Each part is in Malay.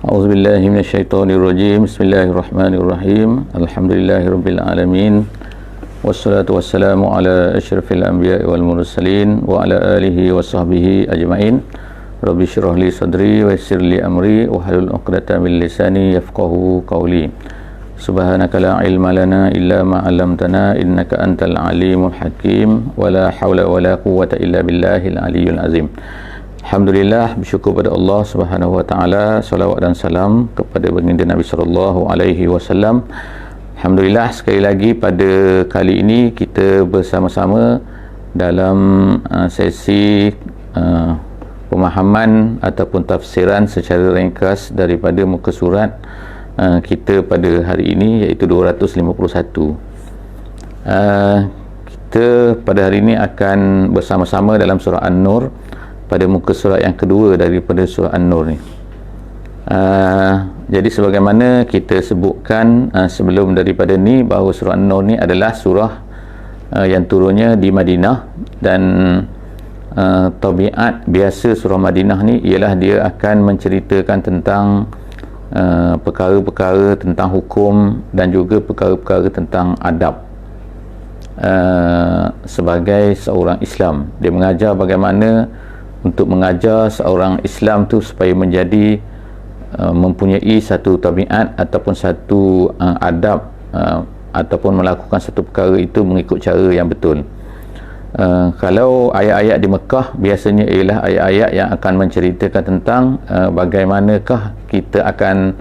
A'udzubillahi minasyaitonirrajim. Bismillahirrahmanirrahim. Alhamdulillahirabbil alamin. Wassalatu wassalamu ala asyrafil anbiya'i wal mursalin wa ala alihi wa sahbihi ajmain. Rabbi shrah li sadri wa yassir li amri wahlul 'uqdatam min lisani yafqahu qawli. Subhanaka la ilma lana illa ma 'allamtana innaka antal alimul hakim wa la haula wa la quwwata illa billahil aliyyil azim. Alhamdulillah, bersyukur pada Allah Subhanahu wa taala, salawat dan salam kepada baginda Nabi sallallahu alaihi wasallam. Alhamdulillah, sekali lagi pada kali ini kita bersama-sama dalam sesi pemahaman ataupun tafsiran secara ringkas daripada muka surat kita pada hari ini, iaitu 251. Kita pada hari ini akan bersama-sama dalam surah An-Nur pada muka surat yang kedua daripada surah An-Nur ni. Jadi sebagaimana kita sebutkan sebelum daripada ni, bahawa surah An-Nur ni adalah surah yang turunnya di Madinah, dan tabiat biasa surah Madinah ni ialah dia akan menceritakan tentang perkara-perkara tentang hukum dan juga perkara-perkara tentang adab sebagai seorang Islam. Dia mengajar bagaimana untuk mengajar seorang Islam tu supaya menjadi mempunyai satu tabiat ataupun satu adab ataupun melakukan satu perkara itu mengikut cara yang betul. Kalau ayat-ayat di Mekah biasanya ialah ayat-ayat yang akan menceritakan tentang bagaimanakah kita akan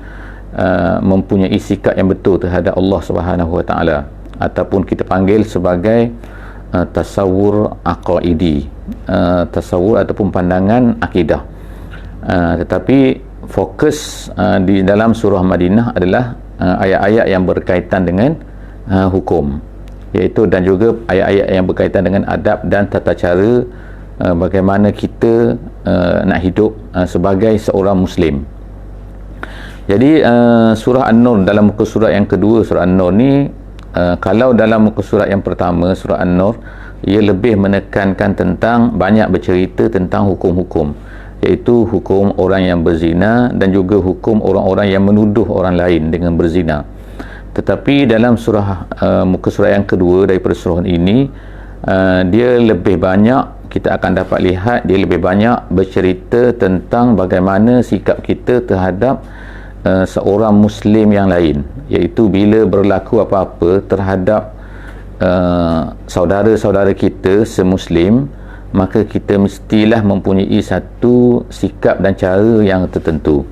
mempunyai sikap yang betul terhadap Allah Subhanahu wa taala, ataupun kita panggil sebagai tasawur aqaidi, tasawur ataupun pandangan akidah. Tetapi fokus di dalam surah Madinah adalah ayat-ayat yang berkaitan dengan hukum, iaitu dan juga ayat-ayat yang berkaitan dengan adab dan tata cara bagaimana kita nak hidup sebagai seorang Muslim. Jadi surah An-Nur dalam muka surat yang kedua, surah An-Nur ni, kalau dalam muka surat yang pertama, surah An-Nur, ia lebih menekankan tentang, banyak bercerita tentang hukum-hukum, iaitu hukum orang yang berzina dan juga hukum orang-orang yang menuduh orang lain dengan berzina. Tetapi dalam surah muka surat yang kedua daripada surah ini, dia lebih banyak, kita akan dapat lihat, dia lebih banyak bercerita tentang bagaimana sikap kita terhadap seorang Muslim yang lain, iaitu bila berlaku apa-apa terhadap saudara-saudara kita semuslim, maka kita mestilah mempunyai satu sikap dan cara yang tertentu.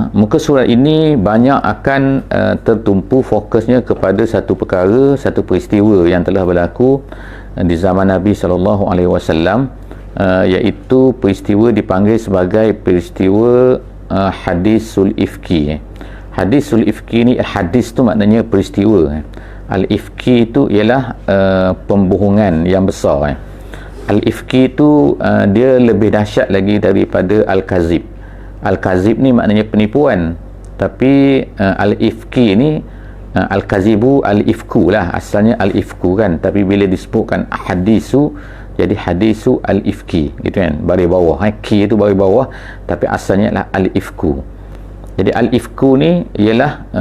Muka surat ini banyak akan tertumpu fokusnya kepada satu perkara, satu peristiwa yang telah berlaku di zaman Nabi sallallahu alaihi wasallam, iaitu peristiwa dipanggil sebagai peristiwa hadisul ifki. Hadisul ifki ni, hadis tu maknanya peristiwa. Al-ifki itu ialah pembohongan yang besar. Al-ifki itu dia lebih dahsyat lagi daripada al-kazib. Al-kazib ni maknanya penipuan, tapi al-ifki ni, al-kazibu al-ifku lah, asalnya al-ifku kan, tapi bila disebutkan hadisu, jadi hadisu al-ifki gitu kan, baris bawah, ki itu baris bawah, tapi asalnya adalah al-ifku. Jadi al-ifku ni ialah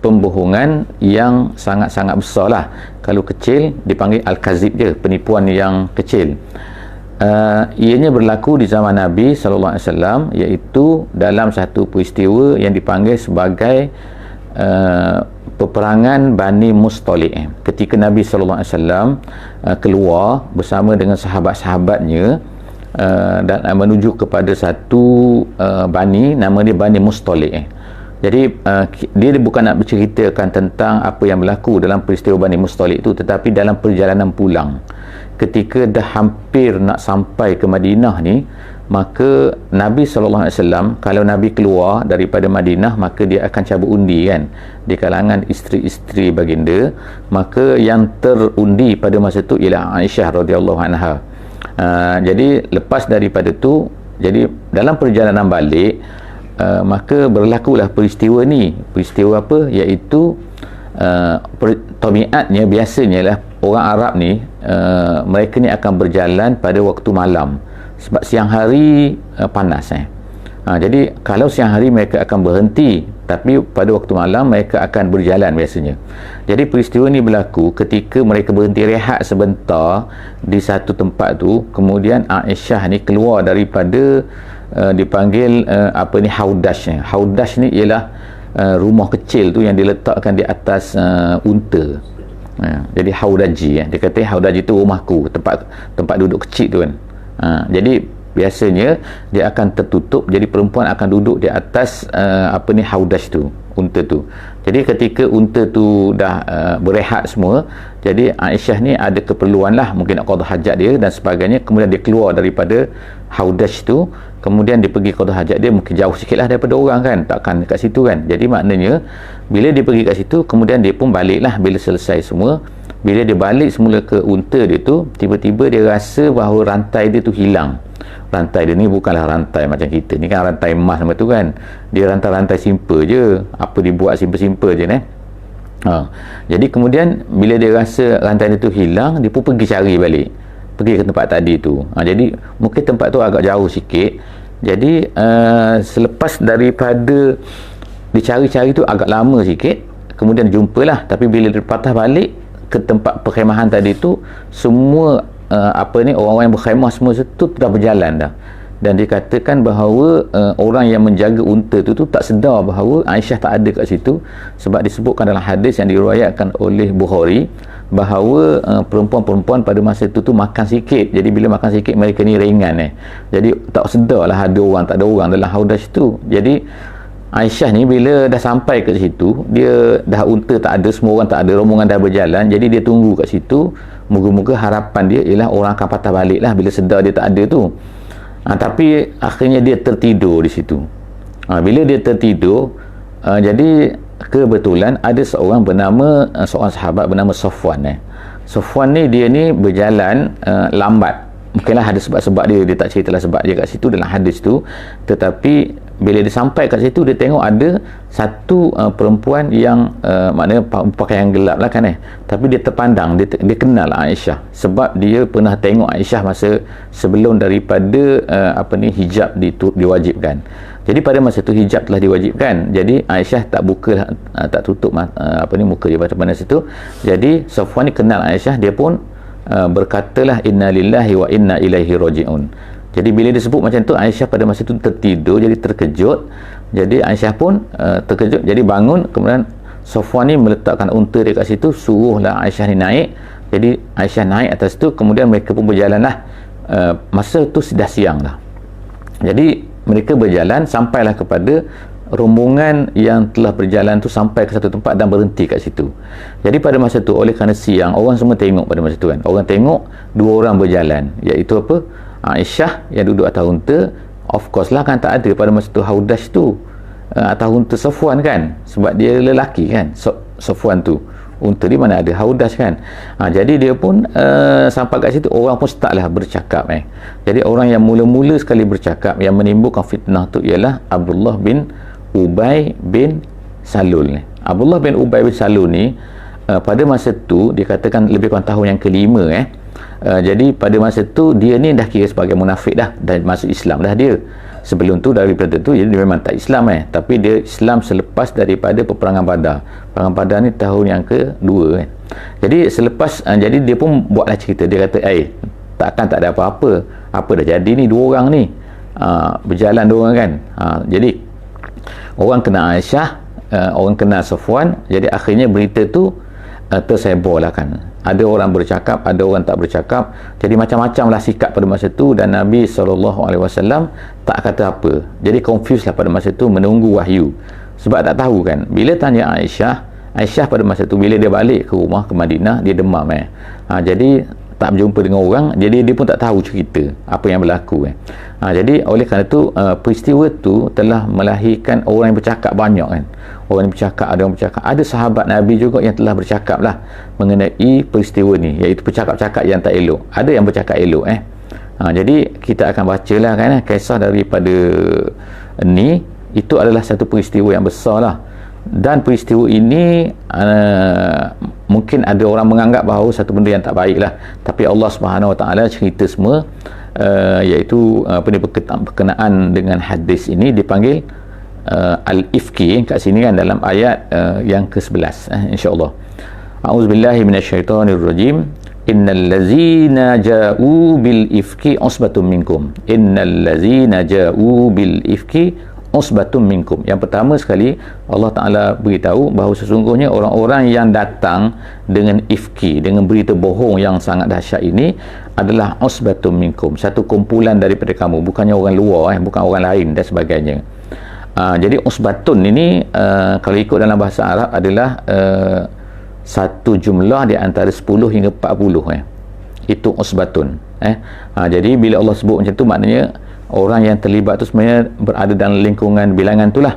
pembohongan yang sangat-sangat besar lah. Kalau kecil dipanggil al-kazib je, penipuan yang kecil. Ianya berlaku di zaman Nabi sallallahu alaihi wasallam, iaitu dalam satu peristiwa yang dipanggil sebagai peperangan Bani Mustaliq. Ketika Nabi sallallahu alaihi wasallam keluar bersama dengan sahabat-sahabatnya dan menuju kepada satu bani, nama dia Bani Mustaliq. Jadi dia bukan nak berceritakan tentang apa yang berlaku dalam peristiwa Bani Mustaliq itu, tetapi dalam perjalanan pulang, ketika dah hampir nak sampai ke Madinah ni, maka Nabi SAW, kalau Nabi keluar daripada Madinah, maka dia akan cabut undi kan, di kalangan isteri-isteri baginda. Maka yang terundi pada masa itu ialah Aisyah radhiyallahu anha. Jadi lepas daripada tu, jadi dalam perjalanan balik, maka berlakulah peristiwa ni. Peristiwa apa? Iaitu tabiatnya biasanya lah orang Arab ni, mereka ni akan berjalan pada waktu malam, sebab siang hari panas Jadi kalau siang hari mereka akan berhenti, tapi pada waktu malam mereka akan berjalan biasanya. Jadi peristiwa ni berlaku ketika mereka berhenti rehat sebentar di satu tempat tu. Kemudian Aisyah ni keluar daripada dipanggil haudash. Haudash ni ialah rumah kecil tu yang diletakkan di atas unta. Jadi haudaji, dia kata haudaji tu rumahku, tempat duduk kecil tu kan. Jadi biasanya dia akan tertutup, jadi perempuan akan duduk di atas haudash tu, unta tu. Jadi ketika unta tu dah berehat semua, jadi Aisyah ni ada keperluan lah, mungkin nak qada hajat dia dan sebagainya, kemudian dia keluar daripada haudash tu, kemudian dia pergi qada hajat dia, mungkin jauh sikit lah daripada orang kan, takkan kat situ kan. Jadi maknanya bila dia pergi kat situ, kemudian dia pun balik lah bila selesai semua. Bila dia balik semula ke unta dia tu, tiba-tiba dia rasa bahawa rantai dia tu hilang. Rantai dia ni bukanlah rantai macam kita ni kan, rantai emas macam tu kan, dia rantai-rantai simple je, apa dibuat simple-simple je ni. Jadi kemudian bila dia rasa rantai dia tu hilang, dia pun pergi cari balik, pergi ke tempat tadi tu. Jadi mungkin tempat tu agak jauh sikit. Jadi selepas daripada dicari-cari tu agak lama sikit, kemudian jumpalah. Tapi bila dia patah balik ke tempat perkhemahan tadi tu, semua orang-orang yang berkhemah semua tu dah berjalan dah. Dan dikatakan bahawa orang yang menjaga unta tu tak sedar bahawa Aisyah tak ada kat situ, sebab disebutkan dalam hadis yang diriwayatkan oleh Bukhari bahawa perempuan-perempuan pada masa tu makan sikit. Jadi bila makan sikit mereka ni ringan jadi tak sedar lah ada orang tak ada orang dalam haudash tu. Jadi Aisyah ni bila dah sampai ke situ, dia dah unta tak ada, semua orang tak ada, rombongan dah berjalan. Jadi dia tunggu kat situ, moga-moga harapan dia ialah orang akan patah balik lah bila sedar dia tak ada tu. Tapi akhirnya dia tertidur di situ. Bila dia tertidur, jadi kebetulan ada seorang sahabat bernama Safwan. Safwan ni dia ni berjalan lambat. Mungkinlah ada sebab-sebab dia tak ceritalah sebab dia kat situ dalam hadis tu. Tetapi bila dia sampai kat situ, dia tengok ada satu perempuan yang maknanya pakaian gelap lah kan tapi dia terpandang, dia kenal Aisyah sebab dia pernah tengok Aisyah masa sebelum daripada hijab diwajibkan. Jadi pada masa tu hijab telah diwajibkan, jadi Aisyah tak buka tak tutup muka dia pada masa tu. Jadi Safwan ni kenal Aisyah, dia pun berkatalah inna lillahi wa inna ilaihi raji'un. Jadi bila disebut macam tu, Aisyah pada masa tu tertidur, jadi terkejut. Jadi Aisyah pun terkejut, jadi bangun. Kemudian Safwan ni meletakkan unta dia kat situ, suruhlah Aisyah ni naik. Jadi Aisyah naik atas tu, kemudian mereka pun berjalan lah. Masa tu dah siang dah. Jadi mereka berjalan sampailah kepada rombongan yang telah berjalan tu, sampai ke satu tempat dan berhenti kat situ. Jadi pada masa tu, oleh kerana siang, orang semua tengok pada masa tu kan, orang tengok dua orang berjalan, iaitu Aisyah yang duduk atas unta. Of course lah kan tak ada pada masa tu haudash tu atas unta Safwan kan, sebab dia lelaki kan. Safwan tu unta di mana ada haudash kan. Jadi dia pun sampai kat situ, orang pun startlah bercakap. Jadi orang yang mula-mula sekali bercakap, yang menimbulkan fitnah tu ialah Abdullah bin Ubay bin Salul. Abdullah bin Ubay bin Salul ni pada masa tu dikatakan lebih kurang tahun yang kelima. Jadi pada masa tu dia ni dah kira sebagai munafik dah masuk Islam dah dia. Sebelum tu daripada tu dia memang tak Islam tapi dia Islam selepas daripada peperangan Badar. Peperangan Badar ni tahun yang kedua Jadi selepas jadi dia pun buatlah cerita, dia kata takkan tak ada apa-apa, apa dah jadi ni dua orang ni berjalan dua orang kan. Jadi orang kena Aisyah, orang kena Safwan. Jadi akhirnya berita tu tersebar lah kan. Ada orang bercakap, ada orang tak bercakap. Jadi macam-macam lah sikap pada masa tu, dan Nabi SAW tak kata apa. Jadi confused lah pada masa tu, menunggu wahyu. Sebab tak tahu kan, bila tanya Aisyah pada masa tu, bila dia balik ke rumah ke Madinah, dia demam jadi tak berjumpa dengan orang, jadi dia pun tak tahu cerita apa yang berlaku jadi oleh kerana tu peristiwa tu telah melahirkan orang yang bercakap banyak kan. Orang yang bercakap, ada yang bercakap, ada sahabat Nabi juga yang telah bercakap lah mengenai peristiwa ni, iaitu bercakap-cakap yang tak elok, ada yang bercakap elok jadi kita akan bacalah kan kisah daripada ni. Itu adalah satu peristiwa yang besar lah, Dan peristiwa ini mungkin ada orang menganggap bahawa satu benda yang tak baik lah, tapi Allah Subhanahu Wa Taala cerita semua, iaitu berkenaan dengan hadis ini dipanggil al-ifki kat sini kan, dalam ayat yang ke-11, insya-Allah. A'udzubillahi minasyaitonirrajim. Innal ladzina ja'u bil ifki usbatun minkum. Innal ladzina ja'u bil ifki usbatun minkum. Yang pertama sekali Allah Ta'ala beritahu bahawa sesungguhnya orang-orang yang datang dengan ifki, dengan berita bohong yang sangat dahsyat ini adalah usbatun minkum, satu kumpulan daripada kamu, bukannya orang luar, bukan orang lain dan sebagainya. Jadi usbatun ini kalau ikut dalam bahasa Arab adalah satu jumlah di antara 10 hingga 40, itu usbatun. Jadi bila Allah sebut macam tu, maknanya orang yang terlibat tu sebenarnya berada dalam lingkungan bilangan tu lah.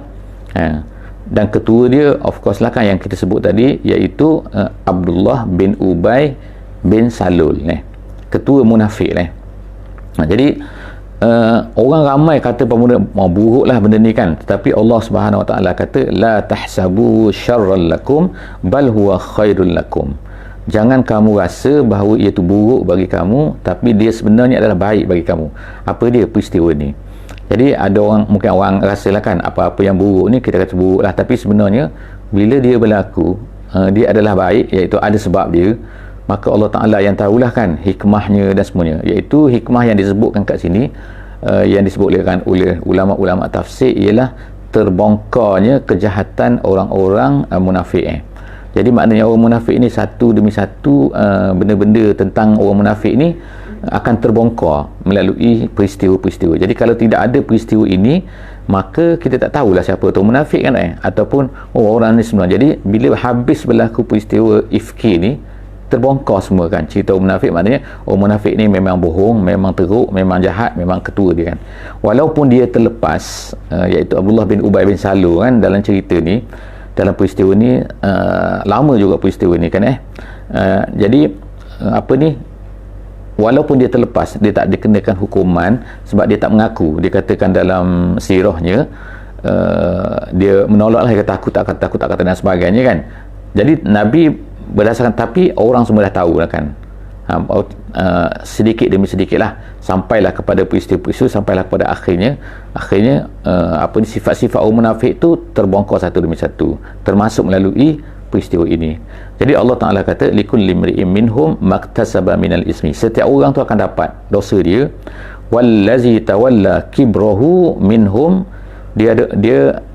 Dan ketua dia of course lah kan yang kita sebut tadi, iaitu Abdullah bin Ubay bin Salul, ketua munafik. Jadi orang ramai kata pemuda mau buruk lah benda ni kan, tetapi Allah Subhanahu Wa Taala kata la tahsabu syarran lakum bal huwa khairul lakum. Jangan kamu rasa bahawa ia tu buruk bagi kamu, tapi dia sebenarnya adalah baik bagi kamu. Apa dia peristiwa ni? Jadi ada orang, mungkin orang rasalah kan apa-apa yang buruk ni kita kata buruk lah, tapi sebenarnya bila dia berlaku, dia adalah baik, iaitu ada sebab dia. Maka Allah Ta'ala yang tahulah kan hikmahnya dan semuanya, iaitu hikmah yang disebutkan kat sini, yang disebutkan oleh ulama-ulama tafsir, ialah terbongkarnya kejahatan orang-orang munafik. Jadi maknanya orang munafik ni satu demi satu benda-benda tentang orang munafik ni akan terbongkar melalui peristiwa-peristiwa. Jadi kalau tidak ada peristiwa ini, maka kita tak tahulah siapa tu munafik kan, ataupun orang ni sebenarnya. Jadi bila habis berlaku peristiwa ifki ni, terbongkar semua kan cerita orang munafik. Maknanya orang munafik ni memang bohong, memang teruk, memang jahat, memang ketua dia kan. Walaupun dia terlepas, iaitu Abdullah bin Ubay bin Salul kan, dalam cerita ni, dalam peristiwa ni, lama juga peristiwa ni kan. Jadi apa ni, walaupun dia terlepas, dia tak dikenakan hukuman sebab dia tak mengaku. Dia katakan dalam sirahnya, dia menolak lah, dia kata aku tak kata dan sebagainya kan. Jadi Nabi berdasarkan, tapi orang semua dah tahu lah kan, sedikit demi sedikit lah, sampailah kepada peristiwa-peristiwa, sampailah kepada akhirnya sifat-sifat orang munafik tu terbongkar satu demi satu, termasuk melalui peristiwa ini. Jadi Allah Ta'ala kata likulli imri'in minhum maktasaba minal ismi, setiap orang tu akan dapat dosa dia. Wallazi tawalla kibrahu minhum, dia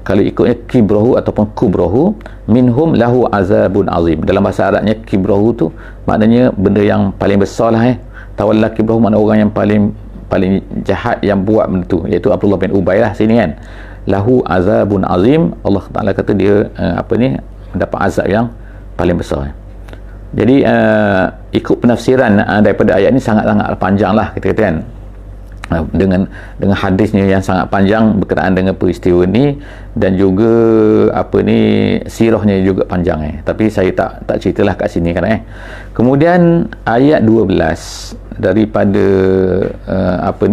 kalau ikutnya kibrahu ataupun kubrahu minhum lahu azabun azim. Dalam bahasa Arabnya kibrahu tu maknanya benda yang paling besar lah. Tawalla kibrahu makna orang yang paling jahat yang buat benda tu, iaitu Abdullah bin Ubay lah sini kan. Lahu azabun azim, Allah Ta'ala kata dia mendapat azab yang paling besar. Jadi ikut penafsiran daripada ayat ni sangat-sangat panjang lah kita kata kan, dengan hadisnya yang sangat panjang berkenaan dengan peristiwa ni, dan juga sirahnya juga panjang tapi saya tak ceritalah kat sini kan. Kemudian ayat 12 daripada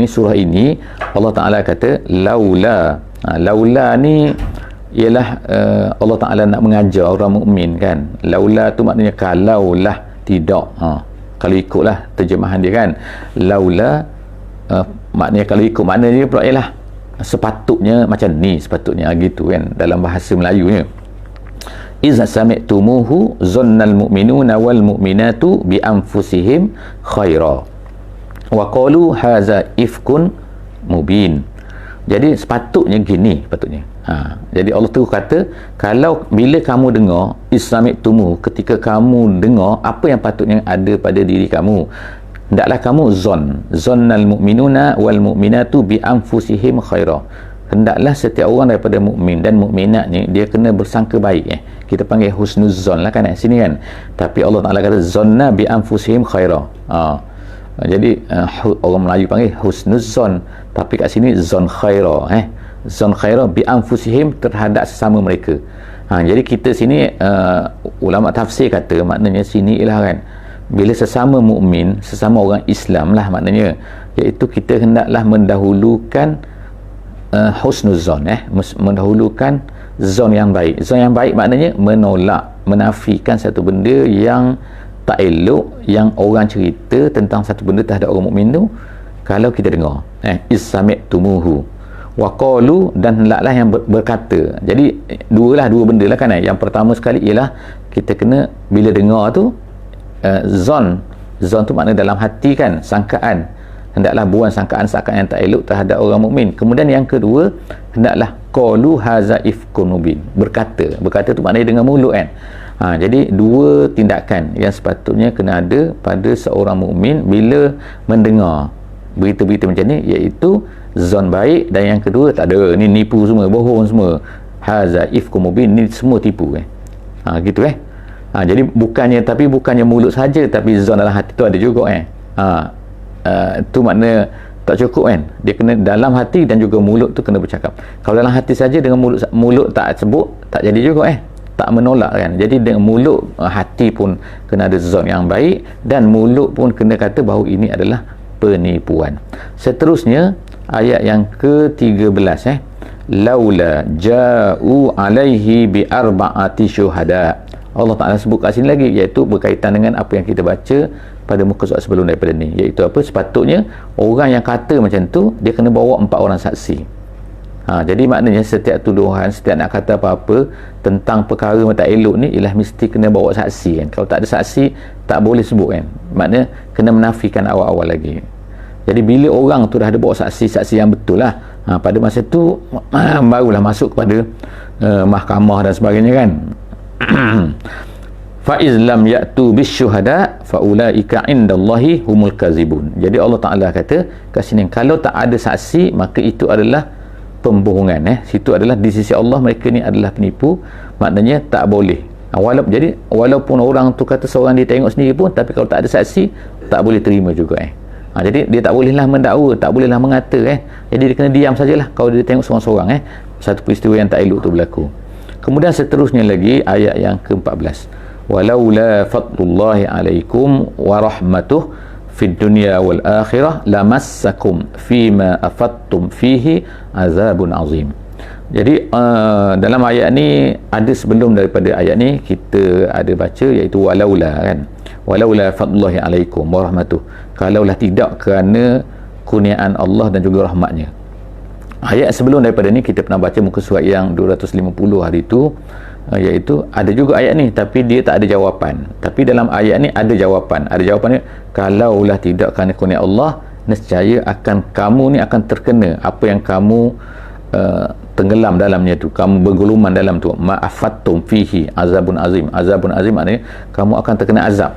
surah ini, Allah Ta'ala kata laula. Laula ni ialah Allah Ta'ala nak mengajar orang mukmin kan. Laula tu maknanya kalaulah, tidak. Kalau ikutlah terjemahan dia kan, laula maknanya kalau ikut makna dia pula ialah sepatutnya macam ni, sepatutnya gitu kan dalam bahasa Melayunya. Iza sami'tumuhu zannal mu'minuna wal mu'minatu bi anfusihim khaira wa qalu haza ifkun mubin. Jadi sepatutnya gini, sepatutnya. Jadi Allah tu kata, kalau bila kamu dengar islami'tumuhu, ketika kamu dengar apa yang patutnya ada pada diri kamu, hendaklah kamu zonnal mu'minuna wal mu'minatu bi anfusihim khaira. Hendaklah setiap orang daripada mukmin dan mukminat ni dia kena bersangka baik. Kita panggil husnuzon lah kan sini kan. Tapi Allah Ta'ala kata zonna bi anfusihim khaira. Jadi orang Melayu panggil husnuzon, tapi kat sini zon khaira. Zon khaira bi anfusihim, terhadap sesama mereka. Jadi kita sini ulama tafsir kata maknanya sini ialah kan, bila sesama mukmin, sesama orang Islam lah maknanya, iaitu kita hendaklah mendahulukan husnuzon, mendahulukan zon yang baik. Zon yang baik maknanya menolak, menafikan satu benda yang tak elok, yang orang cerita tentang satu benda terhadap orang mukmin tu, kalau kita dengar is-sami'tumuhu wa qalu, dan hendaklah yang berkata. Jadi dua benda lah kan. Yang pertama sekali ialah kita kena bila dengar tu zon tu makna dalam hati kan, sangkaan, hendaklah buang sangkaan yang tak elok terhadap orang mukmin. Kemudian yang kedua, hendaklah qalu haza ifkun mubin, berkata tu maknanya dengan mulut kan. Jadi dua tindakan yang sepatutnya kena ada pada seorang mukmin bila mendengar berita-berita macam ni, iaitu zon baik, dan yang kedua tak ada, ni nipu semua, bohong semua, haza ifkum mubin, ni semua tipu gitu jadi bukannya mulut saja, tapi zon dalam hati tu ada juga tu makna tak cukup kan, dia kena dalam hati dan juga mulut tu kena bercakap. Kalau dalam hati saja dengan mulut tak sebut, tak jadi juga tak menolak kan. Jadi dengan mulut, hati pun kena ada zon yang baik, dan mulut pun kena kata bahawa ini adalah penipuan. Seterusnya ayat yang ke-13 laula ja'u alaihi bi arba'ati syuhada. Allah Ta'ala sebut kat sini lagi, iaitu berkaitan dengan apa yang kita baca pada muka surat sebelum daripada ni, iaitu apa, sepatutnya orang yang kata macam tu dia kena bawa 4 orang saksi. Jadi maknanya setiap tuduhan, setiap nak kata apa-apa tentang perkara yang tak elok ni, ialah mesti kena bawa saksi kan. Kalau tak ada saksi, tak boleh sebut kan. Maknanya kena menafikan awal-awal lagi. Jadi bila orang tu dah ada bawa saksi yang betul lah, pada masa tu barulah masuk kepada mahkamah dan sebagainya kan. fa izlam ya'tu bisyuhada fa ulaika indallahi humul kazibun. Jadi Allah Taala kata kat sini, kalau tak ada saksi maka itu adalah pembohongan. Situ adalah di sisi Allah mereka ni adalah penipu. Maknanya tak boleh. Walaupun orang tu kata seorang dia tengok sendiri pun, tapi kalau tak ada saksi tak boleh terima juga jadi dia tak bolehlah mendakwa, tak bolehlah mengata jadi dia kena diam sajalah kalau dia tengok seorang-seorang satu peristiwa yang tak elok tu berlaku. Kemudian seterusnya lagi ayat yang ke-14, walaula fadlullahi alaikum wa rahmatuh fid dunya wal akhirah lamassakum fima afattum fihi azabun azim. Jadi dalam ayat ni ada sebelum daripada ayat ni kita ada baca, iaitu walaula kan, walaula fadlullahi alaikum wa rahmatuh, kalaulah tidak kerana kurniaan Allah dan juga rahmatnya. Ayat sebelum daripada ni kita pernah baca muka surat yang 250 hari itu, iaitu ada juga ayat ni tapi dia tak ada jawapan. Tapi dalam ayat ni ada jawapan. Ada jawapannya, kalaulah tidak kerana kurnia Allah, nescaya akan kamu ni akan terkena apa yang kamu tenggelam dalamnya tu, kamu berguluman dalam tu, ma'afattum fihi azabun azim. Azabun azim maknanya kamu akan terkena azab.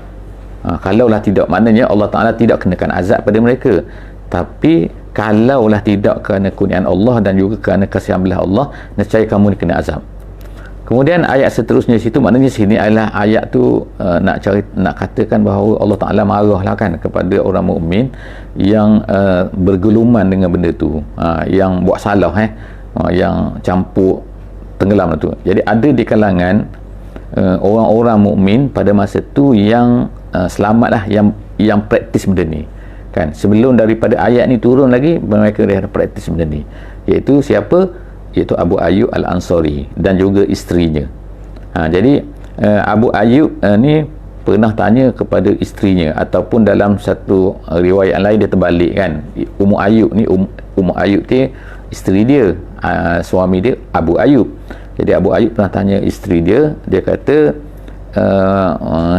Kalaulah tidak, maknanya Allah Ta'ala tidak kenakan azab pada mereka, tapi kalaulah tidak kerana kurniaan Allah dan juga kerana kasihan belah Allah, nescaya kamu ni kena azab. Kemudian ayat seterusnya situ, maknanya sini adalah ayat tu nak katakan bahawa Allah Ta'ala marahlah kan kepada orang mukmin yang berguluman dengan benda tu, yang buat salah yang campur tenggelam tu. Jadi ada di kalangan orang-orang mukmin pada masa tu yang selamatlah, yang praktis benda ni kan. Sebelum daripada ayat ni turun lagi, mereka dah praktis benda ni, iaitu siapa? Iaitu Abu Ayyub Al-Ansari dan juga isterinya. Jadi Abu Ayyub ni pernah tanya kepada isterinya, ataupun dalam satu riwayat lain dia terbalik kan, Ummu Ayyub ni, Ummu Ayyub ni isteri dia, suami dia Abu Ayyub. Jadi Abu Ayyub pernah tanya isteri dia, dia kata,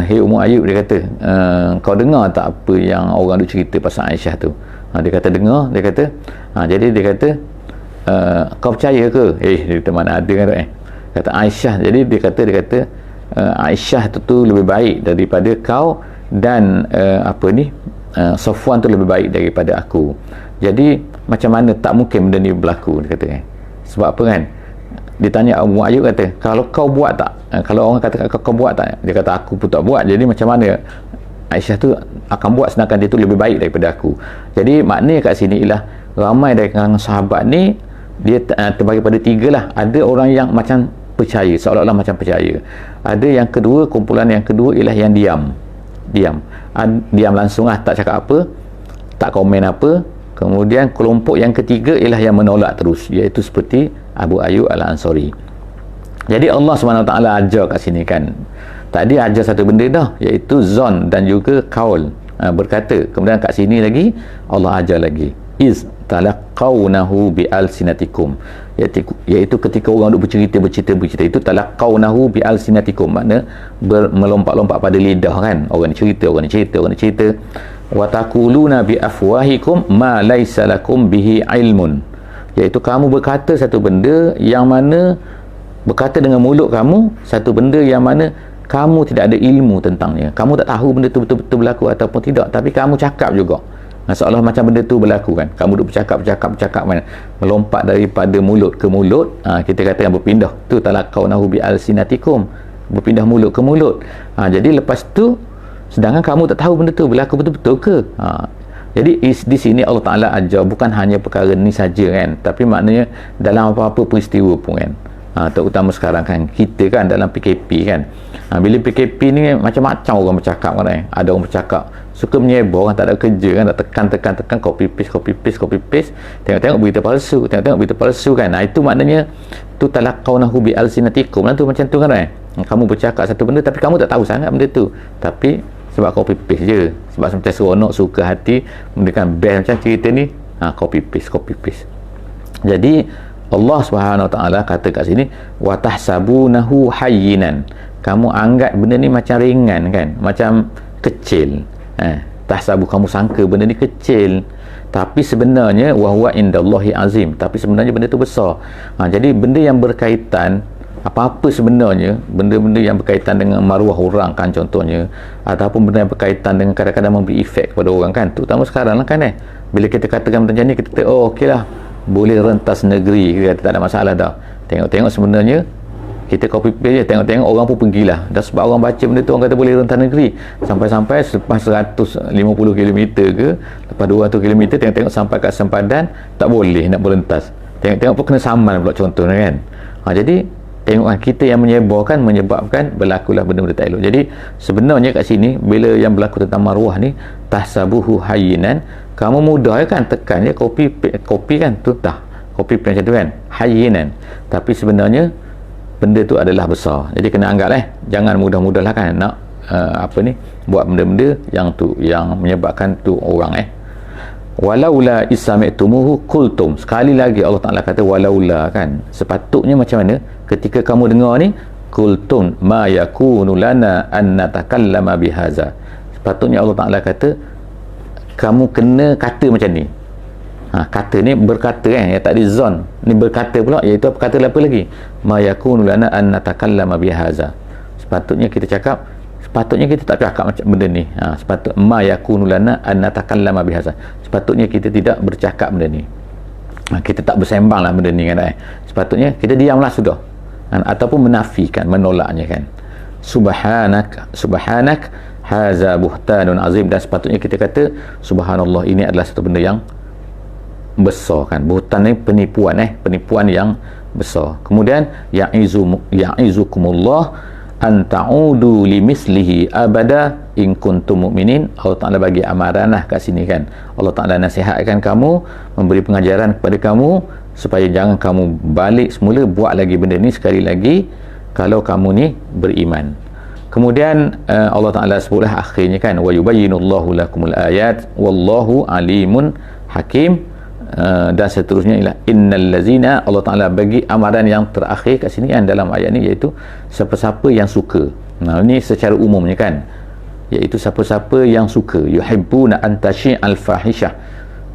hei Ummu Ayyub, dia kata, kau dengar tak apa yang orang tu cerita pasal Aisyah tu? Dia kata dengar. Dia kata jadi dia kata, kau percaya ke? Dia kata mana ada kan kata Aisyah. Jadi dia kata Aisyah tu lebih baik daripada kau, dan Safwan tu lebih baik daripada aku. Jadi macam mana, tak mungkin benda ni berlaku, dia kata sebab apa kan? Dia tanya Ummu Ayyub, kata kalau kau buat tak, kalau orang kata kau buat tak, dia kata aku pun tak buat, jadi macam mana Aisyah tu akan buat sedangkan dia tu lebih baik daripada aku. Jadi maknanya kat sini ialah ramai dari kalangan sahabat ni dia terbagi pada 3 lah. Ada orang yang macam percaya, seolah-olah macam percaya. Ada yang kedua, kumpulan yang kedua ialah yang diam langsung lah, tak cakap apa, tak komen apa. Kemudian kelompok yang ketiga ialah yang menolak terus, iaitu seperti Abu Ayyub Al-Ansari. Jadi Allah SWT ajar kat sini kan, tadi ajar satu benda dah, iaitu zon dan juga kaul, berkata. Kemudian kat sini lagi Allah ajar lagi, iz talaqawnahu bi alsinatikum, iaitu ketika orang duk bercerita itu talaqawnahu bi alsinatikum, makna melompat-lompat pada lidah kan, orang ni cerita, wa taquluna bi afwahikum ma laysa lakum bihi ilmun, iaitu kamu berkata satu benda yang mana, berkata dengan mulut kamu satu benda yang mana kamu tidak ada ilmu tentangnya, kamu tak tahu benda tu betul-betul berlaku ataupun tidak, tapi kamu cakap juga, seolah macam benda tu berlaku kan. Kamu duk bercakap kan, melompat daripada mulut ke mulut, kita kata yang berpindah tu talaqawnahu bi alsinatikum, berpindah mulut ke mulut. Jadi lepas tu sedangkan kamu tak tahu benda tu berlaku betul-betul ke. Jadi di sini Allah Ta'ala ajar bukan hanya perkara ni saja kan, tapi maknanya dalam apa-apa peristiwa pun kan. Terutama sekarang kan, kita kan dalam PKP kan, bila PKP ni macam-macam orang bercakap kan, ada orang bercakap suka menyebor kan, tak ada kerja kan, tak tekan copy paste, tengok berita palsu kan. Itu maknanya tu talaqawnahu bi alsinatikum lah, tu macam tu kan. Kamu bercakap satu benda tapi kamu tak tahu sangat benda tu, tapi sebab copy paste je, sebab macam seronok, suka hati, benda kan best macam cerita ni, copy paste. Jadi Allah Subhanahu Wa Taala kata kat sini, wa tahsabunahu hayyinan, kamu anggap benda ni macam ringan kan, macam kecil. Tahsabu, kamu sangka benda ni kecil, tapi sebenarnya wa huwa indallahi azim, tapi sebenarnya benda tu besar. Jadi benda yang berkaitan apa-apa sebenarnya, benda-benda yang berkaitan dengan maruah orang kan contohnya, ataupun benda yang berkaitan dengan kadang-kadang memberi efek kepada orang kan, terutama sekarang lah kan bila kita katakan macam ni, kita kata oh okey lah, boleh rentas negeri, kita kata tak ada masalah dah. Tengok sebenarnya kita copy paste je, tengok orang pun pergilah, dan sebab orang baca benda tu orang kata boleh rentas negeri, sampai selepas 150 km ke, lepas 200 km, tengok sampai kat sempadan tak boleh nak berentas, tengok pun kena saman pula contohnya kan. Jadi tengok kita yang menyebarkan menyebabkan berlakulah benda-benda tak elok. Jadi sebenarnya kat sini bila yang berlaku tentang maruah ni, tahsabuhu hayyinan, kamu mudah kan tekan je copy kan, tu dah copy macam tu kan, hayyinan, tapi sebenarnya benda tu adalah besar. Jadi kena anggap jangan mudah-mudahlah kan nak buat benda-benda yang menyebabkan tu orang walaula isami'tumuhu qultum, sekali lagi Allah Ta'ala kata walaula kan, sepatutnya macam mana ketika kamu dengar ni, qultum ma yakunu lana an natakallama bihaza, sepatutnya Allah Ta'ala kata kamu kena kata macam ni. Kata ni berkata yang tadi zon ni berkata pula, iaitu kata apa lagi, ma yakunu lana an natakallama bihaza, sepatutnya kita tak cakap macam benda ni. Ma yakunu lana an natakallama bihaza, sepatutnya kita tidak bercakap benda ni, kita tak bersembang lah benda ni kan. Sepatutnya kita diamlah sudah, ataupun menafikan, menolaknya kan. Subhanak haza buhtanun azim, dan sepatutnya kita kata subhanallah, ini adalah satu benda yang besar kan. Buhtan ni penipuan yang besar. Kemudian ya'izukumullah an ta'udu limislihi abada in kuntum mu'minin. Allah Ta'ala bagi amaran kat sini kan, Allah Ta'ala nasihatkan kamu, memberi pengajaran kepada kamu supaya jangan kamu balik semula buat lagi benda ni sekali lagi kalau kamu ni beriman. Kemudian Allah Ta'ala sebutlah akhirnya kan, wa yubayyinullahu lakumul ayat wallahu alimun hakim, dan seterusnya ialah innal lazina, Allah Ta'ala bagi amaran yang terakhir kat sini kan dalam ayat ni, iaitu siapa-siapa yang suka. Ini secara umumnya kan, iaitu siapa-siapa yang suka, yuhibbuna an tashi'al fahishah,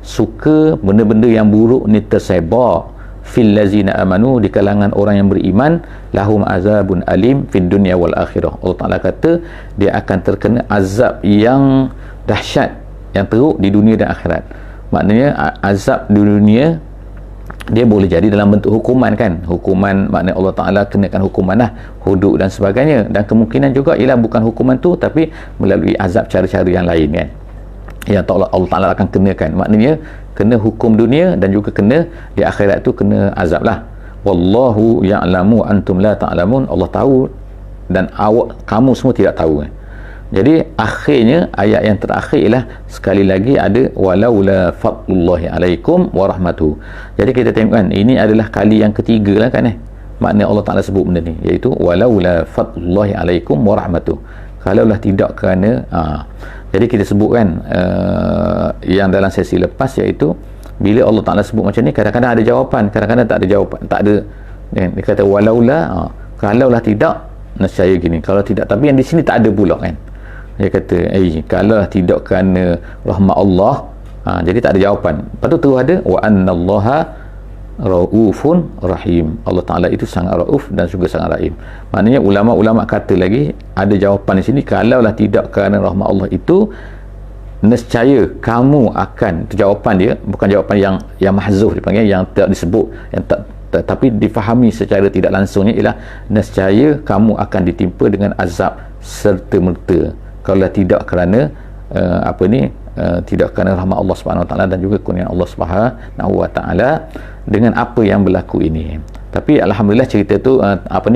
suka benda-benda yang buruk ni tersebar, fil lazina amanu, di kalangan orang yang beriman, lahum azabun alim fid dunya wal akhirah. Allah Ta'ala kata dia akan terkena azab yang dahsyat, yang teruk di dunia dan akhirat. Maknanya azab di dunia dia boleh jadi dalam bentuk hukuman kan, hukuman maknanya Allah Ta'ala kenakan hukuman lah, hudud dan sebagainya, dan kemungkinan juga ialah bukan hukuman tu tapi melalui azab cara-cara yang lain kan, yang Allah Ta'ala akan kenakan. Maknanya kena hukum dunia dan juga kena di akhirat tu kena azab lah. Wallahu ya'lamu antum la ta'lamun, Allah tahu dan kamu semua tidak tahu kan. Jadi akhirnya ayat yang terakhir ialah sekali lagi ada walaula fadlullahi alaikum wa rahmatuhu. Jadi kita tengok kan, ini adalah kali yang ketiga lah kan makna Allah Ta'ala sebut benda ni, iaitu walaula fadlullahi alaikum wa rahmatuh, kalaulah tidak kerana jadi kita sebutkan yang dalam sesi lepas, iaitu bila Allah Ta'ala sebut macam ni, kadang-kadang ada jawapan, kadang-kadang tak ada jawapan, tak ada. Dia kata walaula, kalaulah tidak, nescaya gini, kalau tidak. Tapi yang di sini tak ada pula kan, dia kata kalaulah tidak kerana rahmat Allah, jadi tak ada jawapan. Lepas tu terus ada wa annallaha raufun rahim, Allah Ta'ala itu sangat rauf dan juga sangat rahim. Maknanya ulama-ulama kata lagi ada jawapan di sini, kalaulah tidak kerana rahmat Allah itu, nescaya kamu akan, itu jawapan dia, bukan jawapan yang mahzuf dipanggil, yang tak disebut, yang tak tapi difahami secara tidak langsungnya, ialah nescaya kamu akan ditimpa dengan azab serta-merta kalau tidak kerana tidak kerana rahmat Allah Subhanahu Wa Taala dan juga kurniaan Allah Subhanahu Wa Taala dengan apa yang berlaku ini. Tapi alhamdulillah cerita tu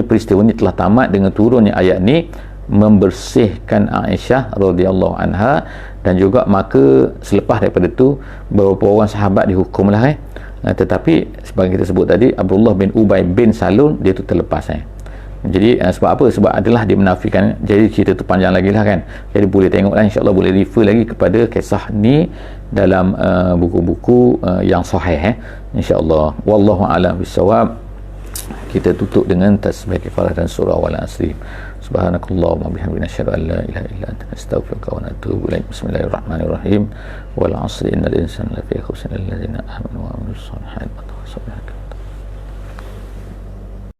peristiwa ni telah tamat dengan turunnya ayat ni, membersihkan Aisyah radhiyallahu anha, dan juga maka selepas daripada tu beberapa orang sahabat dihukumlah tetapi sebagai kita sebut tadi, Abdullah bin Ubay bin Salul dia tu terlepas Jadi sebab apa? Sebab adalah dia menafikan. Jadi cerita tu panjang lagi lah kan. Jadi boleh tengoklah, insyaAllah boleh refer lagi kepada kisah ni dalam buku-buku yang sahih insyaAllah. Wallahu a'lam bissawab. Kita tutup dengan tasbih kifarah dan surah wal asri. Subhanakallahumma bihamdika asyhadu an la ilaha illa anta astaghfiruka wa atubu ilaik. Bismillahirrahmanirrahim. Wal 'asri innal insana lafi khusr illa alladziina aamanu wa 'amilus solihati wa tawassaw